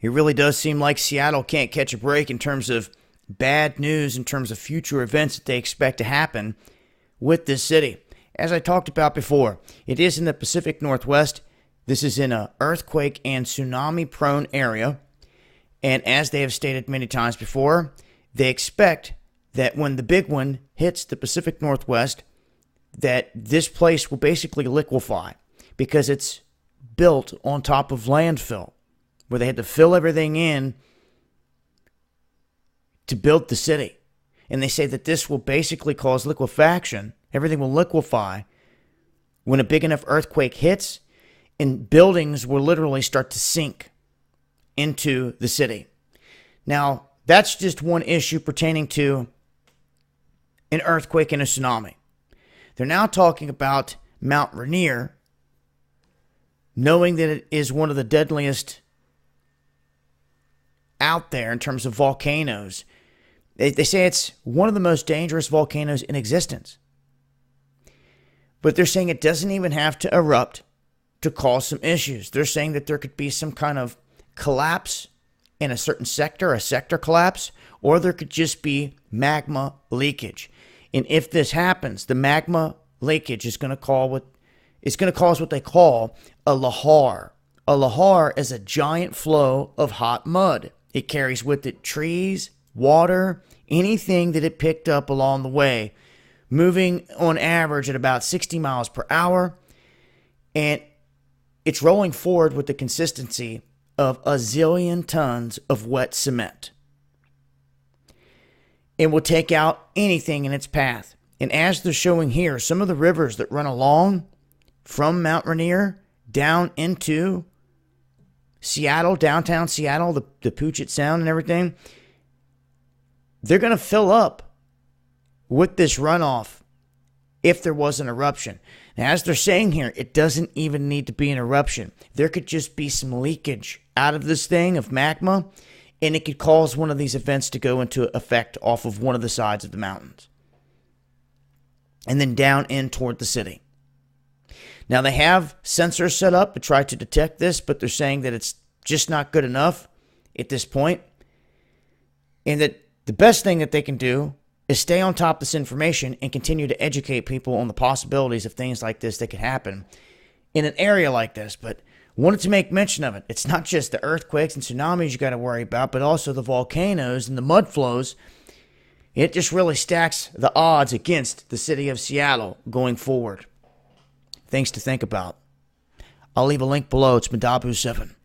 It really does seem like Seattle can't catch a break in terms of bad news, in terms of future events that they expect to happen with this city. As I talked about before, it is in the Pacific Northwest. This is in an earthquake and tsunami prone area. And as they have stated many times before, they expect that when the big one hits the Pacific Northwest, that this place will basically liquefy because it's built on top of landfill, where they had to fill everything in to build the city. And they say that this will basically cause liquefaction. Everything will liquefy when a big enough earthquake hits, and buildings will literally start to sink into the city. Now, that's just one issue pertaining to an earthquake and a tsunami. They're now talking about Mount Rainier, knowing that it is one of the deadliest out there in terms of volcanoes. They say it's one of the most dangerous volcanoes in existence. But they're saying it doesn't even have to erupt to cause some issues. They're saying that there could be some kind of collapse in a certain sector, a sector collapse, or there could just be magma leakage. And if this happens, the magma leakage is going to cause what they call a lahar. A lahar is a giant flow of hot mud. It carries with it trees, water, anything that it picked up along the way, moving on average at about 60 miles per hour. And it's rolling forward with the consistency of a zillion tons of wet cement. It will take out anything in its path. And as they're showing here, some of the rivers that run along from Mount Rainier down into Seattle, downtown Seattle, the Puget Sound and everything, they're going to fill up with this runoff if there was an eruption. Now, as they're saying here, it doesn't even need to be an eruption. There could just be some leakage out of this thing of magma, and it could cause one of these events to go into effect off of one of the sides of the mountains and then down in toward the city. Now, they have sensors set up to try to detect this, but they're saying that it's just not good enough at this point, and that the best thing that they can do is stay on top of this information and continue to educate people on the possibilities of things like this that could happen in an area like this. But wanted to make mention of it. It's not just the earthquakes and tsunamis you got to worry about, but also the volcanoes and the mud flows. It just really stacks the odds against the city of Seattle going forward. Things to think about. I'll leave a link below. It's Madabu7.